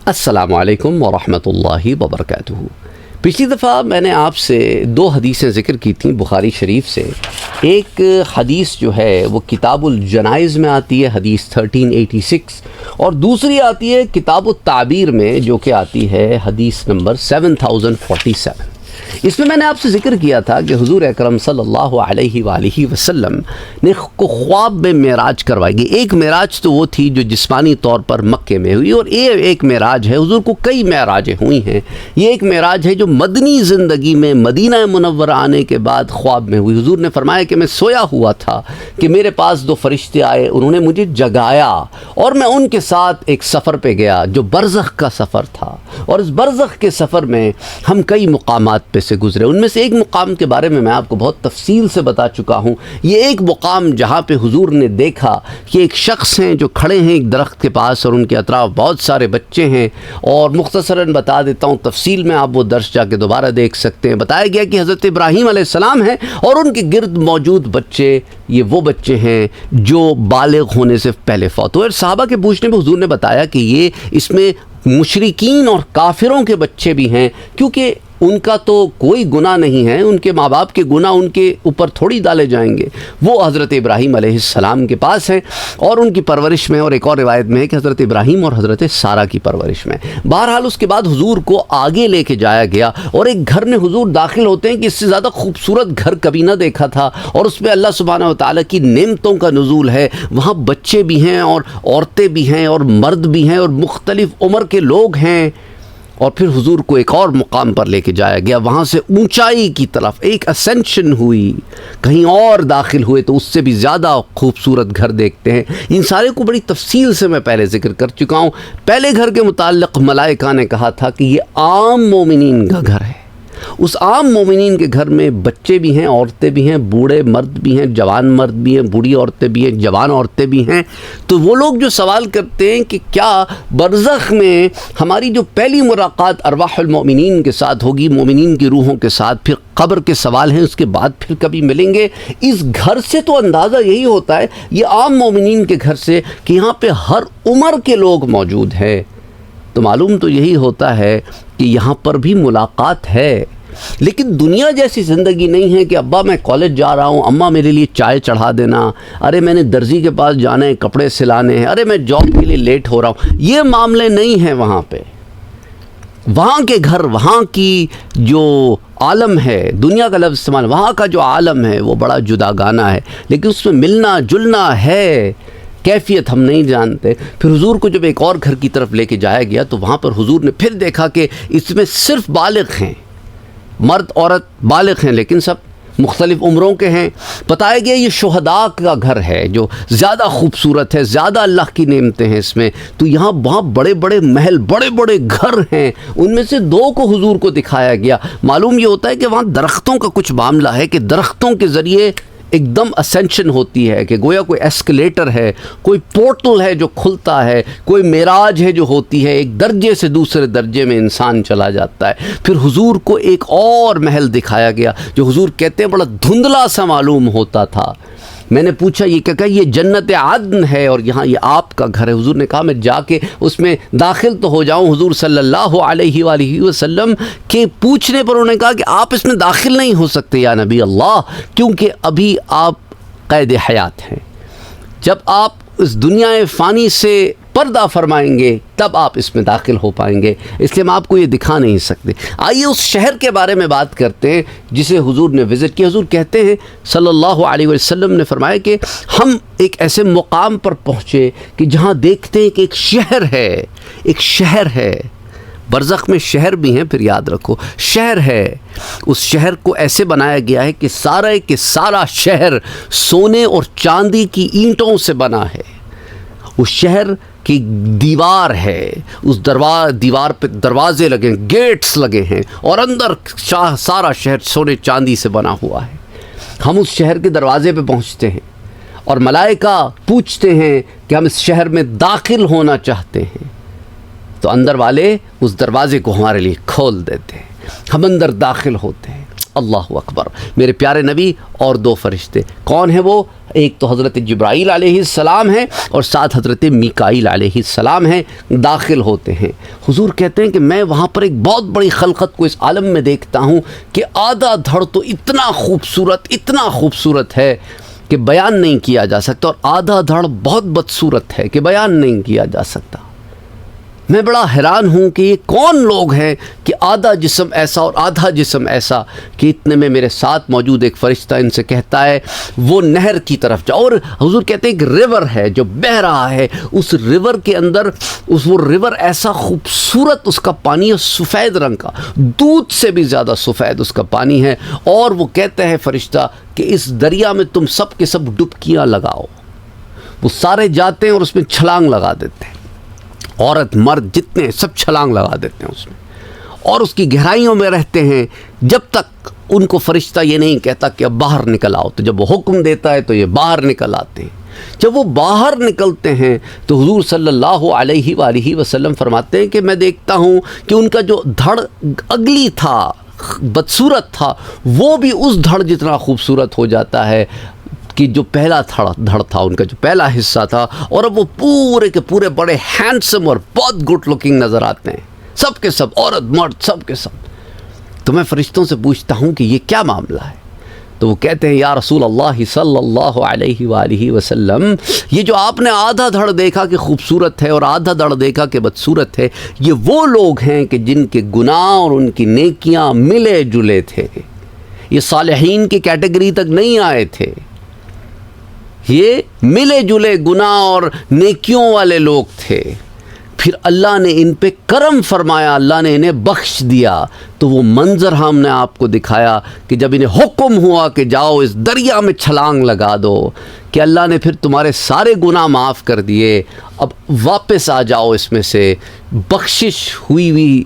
السلام علیکم ورحمۃ اللہ وبرکاتہ۔ پچھلی دفعہ میں نے آپ سے دو حدیثیں ذکر کی تھیں بخاری شریف سے۔ ایک حدیث جو ہے وہ کتاب الجنائز میں آتی ہے، حدیث 1386، اور دوسری آتی ہے کتاب التعبیر میں، جو کہ آتی ہے حدیث نمبر 7047۔ اس میں نے آپ سے ذکر کیا تھا کہ حضور اکرم صلی اللہ علیہ وآلہ وسلم نے کو خواب میں معراج کروائی گئی۔ ایک معراج تو وہ تھی جو جسمانی طور پر مکے میں ہوئی، اور ایک معراج ہے، حضور کو کئی معراجیں ہوئی ہیں۔ یہ ایک معراج ہے جو مدنی زندگی میں مدینہ منورہ آنے کے بعد خواب میں ہوئی۔ حضور نے فرمایا کہ میں سویا ہوا تھا کہ میرے پاس دو فرشتے آئے، انہوں نے مجھے جگایا اور میں ان کے ساتھ ایک سفر پہ گیا جو برزخ کا سفر تھا، اور اس برزخ کے سفر میں ہم کئی مقامات پہ سے گزرے۔ ان میں سے ایک مقام کے بارے میں آپ کو بہت تفصیل سے بتا چکا ہوں۔ یہ ایک مقام جہاں پہ حضور نے دیکھا کہ ایک شخص ہیں جو کھڑے ہیں ایک درخت کے پاس، اور ان کے اطراف بہت سارے بچے ہیں، اور مختصراً بتا دیتا ہوں، تفصیل میں آپ وہ درس جا کے دوبارہ دیکھ سکتے ہیں۔ بتایا گیا کہ حضرت ابراہیم علیہ السلام ہیں، اور ان کے گرد موجود بچے یہ وہ بچے ہیں جو بالغ ہونے سے پہلے فوت ہوئے۔ صحابہ کے پوچھنے پہ حضور نے بتایا کہ یہ اس میں مشرکین اور کافروں کے بچے بھی ہیں، کیونکہ ان کا تو کوئی گناہ نہیں ہے، ان کے ماں باپ کے گناہ ان کے اوپر تھوڑی ڈالے جائیں گے۔ وہ حضرت ابراہیم علیہ السلام کے پاس ہیں اور ان کی پرورش میں، اور ایک اور روایت میں ہے کہ حضرت ابراہیم اور حضرت سارہ کی پرورش میں۔ بہرحال اس کے بعد حضور کو آگے لے کے جایا گیا، اور ایک گھر میں حضور داخل ہوتے ہیں کہ اس سے زیادہ خوبصورت گھر کبھی نہ دیکھا تھا، اور اس پہ اللہ سبحانہ و تعالیٰ کی نعمتوں کا نزول ہے۔ وہاں بچے بھی ہیں اور عورتیں بھی ہیں اور مرد بھی ہیں اور مختلف عمر کے لوگ ہیں۔ اور پھر حضور کو ایک اور مقام پر لے کے جایا گیا، وہاں سے اونچائی کی طرف ایک اسینشن ہوئی، کہیں اور داخل ہوئے تو اس سے بھی زیادہ خوبصورت گھر دیکھتے ہیں۔ ان سارے کو بڑی تفصیل سے میں پہلے ذکر کر چکا ہوں۔ پہلے گھر کے متعلق ملائکہ نے کہا تھا کہ یہ عام مومنین کا گھر ہے۔ اس عام مومنین کے گھر میں بچے بھی ہیں، عورتیں بھی ہیں، بوڑھے مرد بھی ہیں، جوان مرد بھی ہیں، بوڑھی عورتیں بھی ہیں، جوان عورتیں بھی ہیں۔ تو وہ لوگ جو سوال کرتے ہیں کہ کیا برزخ میں ہماری جو پہلی ملاقات ارواح المؤمنین کے ساتھ ہوگی، مومنین کی روحوں کے ساتھ، پھر قبر کے سوال ہیں، اس کے بعد پھر کبھی ملیں گے؟ اس گھر سے تو اندازہ یہی ہوتا ہے، یہ عام مومنین کے گھر سے، کہ یہاں پہ ہر عمر کے لوگ موجود ہیں۔ تو معلوم تو یہی ہوتا ہے کہ یہاں پر بھی ملاقات ہے، لیکن دنیا جیسی زندگی نہیں ہے کہ ابا میں کالج جا رہا ہوں، اماں میرے لیے چائے چڑھا دینا، ارے میں نے درزی کے پاس جانا ہے، کپڑے سلانے ہیں، ارے میں جاب کے لیے لیٹ ہو رہا ہوں۔ یہ معاملے نہیں ہیں وہاں پہ۔ وہاں کے گھر، وہاں کی جو عالم ہے، دنیا کا لفظ استعمال، وہاں کا جو عالم ہے وہ بڑا جدا گانا ہے، لیکن اس میں ملنا جلنا ہے، کیفیت ہم نہیں جانتے۔ پھر حضور کو جب ایک اور گھر کی طرف لے کے جایا گیا تو وہاں پر حضور نے پھر دیکھا کہ اس میں صرف بالغ ہیں، مرد عورت بالغ ہیں، لیکن سب مختلف عمروں کے ہیں۔ بتایا گیا یہ شہداء کا گھر ہے جو زیادہ خوبصورت ہے، زیادہ اللہ کی نعمتیں ہیں اس میں۔ تو یہاں وہاں بڑے بڑے محل، بڑے بڑے گھر ہیں، ان میں سے دو کو حضور کو دکھایا گیا۔ معلوم یہ ہوتا ہے کہ وہاں درختوں کا کچھ معاملہ ہے کہ درختوں کے ذریعے ایک دم اسینشن ہوتی ہے، کہ گویا کوئی ایسکلیٹر ہے، کوئی پورٹل ہے جو کھلتا ہے، کوئی معراج ہے جو ہوتی ہے، ایک درجے سے دوسرے درجے میں انسان چلا جاتا ہے۔ پھر حضور کو ایک اور محل دکھایا گیا جو حضور کہتے ہیں بڑا دھندلا سا معلوم ہوتا تھا۔ میں نے پوچھا یہ کیا؟ یہ جنت عدن ہے اور یہاں یہ آپ کا گھر ہے۔ حضور نے کہا میں جا کے اس میں داخل تو ہو جاؤں۔ حضور صلی اللہ علیہ وآلہ وسلم کے پوچھنے پر انہوں نے کہا کہ آپ اس میں داخل نہیں ہو سکتے یا نبی اللہ، کیونکہ ابھی آپ قید حیات ہیں۔ جب آپ اس دنیا فانی سے پردہ فرمائیں گے تب آپ اس میں داخل ہو پائیں گے، اس لیے ہم آپ کو یہ دکھا نہیں سکتے۔ آئیے اس شہر کے بارے میں بات کرتے ہیں جسے حضور نے وزٹ کیا۔ حضور کہتے ہیں صلی اللہ علیہ وسلم نے فرمایا کہ ہم ایک ایسے مقام پر پہنچے کہ جہاں دیکھتے ہیں کہ ایک شہر ہے، ایک شہر ہے۔ برزخ میں شہر بھی ہیں، پھر یاد رکھو شہر ہے۔ اس شہر کو ایسے بنایا گیا ہے کہ سارا شہر سونے اور چاندی کی اینٹوں سے بنا ہے۔ اس شہر کی دیوار ہے، اس دیوار پہ دروازے لگے ہیں، گیٹس لگے ہیں، اور اندر سارا شہر سونے چاندی سے بنا ہوا ہے۔ ہم اس شہر کے دروازے پہ پہنچتے ہیں اور ملائکہ پوچھتے ہیں کہ ہم اس شہر میں داخل ہونا چاہتے ہیں، تو اندر والے اس دروازے کو ہمارے لیے کھول دیتے ہیں، ہم اندر داخل ہوتے ہیں۔ اللہ اکبر۔ میرے پیارے نبی اور دو فرشتے، کون ہیں وہ؟ ایک تو حضرت جبرائیل علیہ السلام ہیں اور ساتھ حضرت میکائیل علیہ السلام ہیں، داخل ہوتے ہیں۔ حضور کہتے ہیں کہ میں وہاں پر ایک بہت بڑی خلقت کو اس عالم میں دیکھتا ہوں کہ آدھا دھڑ تو اتنا خوبصورت ہے کہ بیان نہیں کیا جا سکتا، اور آدھا دھڑ بہت بدصورت ہے کہ بیان نہیں کیا جا سکتا۔ میں بڑا حیران ہوں کہ یہ کون لوگ ہیں کہ آدھا جسم ایسا اور آدھا جسم ایسا، کہ اتنے میں میرے ساتھ موجود ایک فرشتہ ان سے کہتا ہے وہ نہر کی طرف جاؤ، اور حضور کہتے ہیں ایک ریور ہے جو بہہ رہا ہے، اس ریور کے اندر وہ ریور ایسا خوبصورت اس کا پانی ہے، سفید رنگ کا، دودھ سے بھی زیادہ سفید اس کا پانی ہے، اور وہ کہتے ہیں فرشتہ کہ اس دریا میں تم سب کے سب ڈبکیاں لگاؤ۔ وہ سارے جاتے ہیں اور اس میں چھلانگ لگا دیتے ہیں، عورت مرد جتنے سب چھلانگ لگا دیتے ہیں اس میں، اور اس کی گہرائیوں میں رہتے ہیں جب تک ان کو فرشتہ یہ نہیں کہتا کہ اب باہر نکل آؤ۔ تو جب وہ حکم دیتا ہے تو یہ باہر نکل آتے ہیں۔ جب وہ باہر نکلتے ہیں تو حضور صلی اللہ علیہ وآلہ وسلم فرماتے ہیں کہ میں دیکھتا ہوں کہ ان کا جو دھڑ اگلی تھا، بدصورت تھا، وہ بھی اس دھڑ جتنا خوبصورت ہو جاتا ہے کہ جو پہلا دھڑ تھا، ان کا جو پہلا حصہ تھا، اور اب وہ پورے کے پورے بڑے ہینڈسم اور بہت گڈ لکنگ نظر آتے ہیں، سب کے سب، عورت مرد سب کے سب۔ تو میں فرشتوں سے پوچھتا ہوں کہ یہ کیا معاملہ ہے؟ تو وہ کہتے ہیں یا رسول اللہ صلی اللہ علیہ وآلہ وسلم، یہ جو آپ نے آدھا دھڑ دیکھا کہ خوبصورت ہے اور آدھا دھڑ دیکھا کہ بدصورت ہے، یہ وہ لوگ ہیں کہ جن کے گناہ اور ان کی نیکیاں ملے جلے تھے، یہ صالحین کی کیٹیگری تک نہیں آئے تھے، یہ ملے جلے گناہ اور نیکیوں والے لوگ تھے۔ پھر اللہ نے ان پہ کرم فرمایا، اللہ نے انہیں بخش دیا۔ تو وہ منظر ہم نے آپ کو دکھایا کہ جب انہیں حکم ہوا کہ جاؤ اس دریا میں چھلانگ لگا دو، کہ اللہ نے پھر تمہارے سارے گناہ معاف کر دیے، اب واپس آ جاؤ اس میں سے، بخشش ہوئی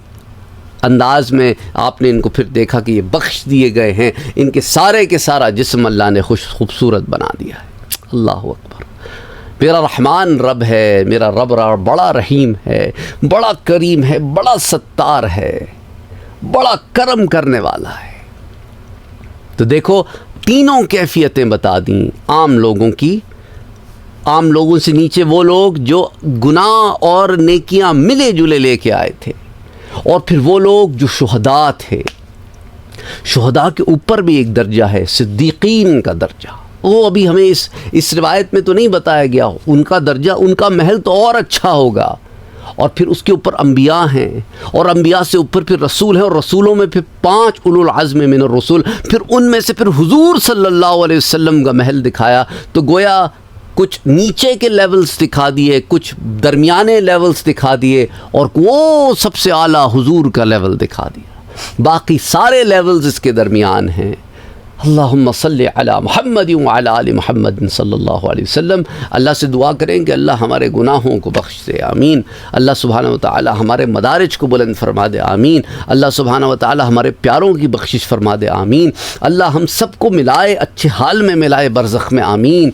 انداز میں آپ نے ان کو پھر دیکھا کہ یہ بخش دیے گئے ہیں، ان کے سارے کے سارا جسم اللہ نے خوبصورت بنا دیا ہے۔ اللہ اکبر۔ میرا رحمان رب ہے، میرا رب بڑا رحیم ہے، بڑا کریم ہے، بڑا ستار ہے، بڑا کرم کرنے والا ہے۔ تو دیکھو تینوں کیفیتیں بتا دیں عام لوگوں کی، عام لوگوں سے نیچے وہ لوگ جو گناہ اور نیکیاں ملے جلے لے کے آئے تھے، اور پھر وہ لوگ جو شہداء تھے، شہداء کے اوپر بھی ایک درجہ ہے، صدیقین کا درجہ، وہ ابھی ہمیں اس روایت میں تو نہیں بتایا گیا، ان کا درجہ، ان کا محل تو اور اچھا ہوگا۔ اور پھر اس کے اوپر انبیاء ہیں، اور انبیاء سے اوپر پھر رسول ہیں، اور رسولوں میں پھر 5 اولو العزم من الرسول، پھر ان میں سے پھر حضور صلی اللہ علیہ وسلم کا محل دکھایا۔ تو گویا کچھ نیچے کے لیولز دکھا دیے، کچھ درمیانے لیولز دکھا دیے، اور وہ سب سے اعلیٰ حضور کا لیول دکھا دیا، باقی سارے لیولز اس کے درمیان ہیں۔ اللہم صلی علی محمد وعلی آل محمد صلی اللہ علیہ وسلم۔ اللہ سے دعا کریں کہ اللہ ہمارے گناہوں کو بخش دے، آمین۔ اللہ سبحانہ وتعالی ہمارے مدارج کو بلند فرما دے، آمین۔ اللہ سبحانہ وتعالی ہمارے پیاروں کی بخشش فرما دے، آمین۔ اللہ ہم سب کو ملائے، اچھے حال میں ملائے برزخ میں، آمین۔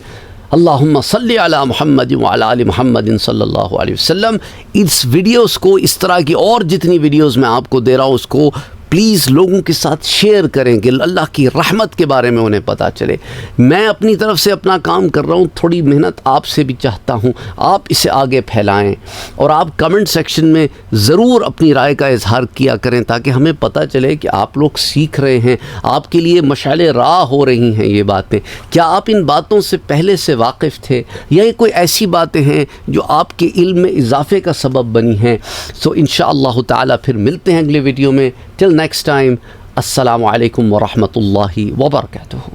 اللہم صلی علی محمد وعلی آل محمد صلی اللہ علیہ وسلم۔ اس ویڈیوز کو، اس طرح کی اور جتنی ویڈیوز میں آپ کو دے رہا ہوں، اس کو پلیز لوگوں کے ساتھ شیئر کریں کہ اللہ کی رحمت کے بارے میں انہیں پتہ چلے۔ میں اپنی طرف سے اپنا کام کر رہا ہوں، تھوڑی محنت آپ سے بھی چاہتا ہوں، آپ اسے آگے پھیلائیں، اور آپ کمنٹ سیکشن میں ضرور اپنی رائے کا اظہار کیا کریں تاکہ ہمیں پتہ چلے کہ آپ لوگ سیکھ رہے ہیں، آپ کے لیے مشعل راہ ہو رہی ہیں یہ باتیں۔ کیا آپ ان باتوں سے پہلے سے واقف تھے، یا یہ کوئی ایسی باتیں ہیں جو آپ کے علم میں اضافے کا سبب بنی ہیں؟ سو انشاءاللہ تعالی پھر ملتے ہیں اگلے ویڈیو میں۔ Till next time, السلام علیکم ورحمۃ اللہ وبرکاتہ۔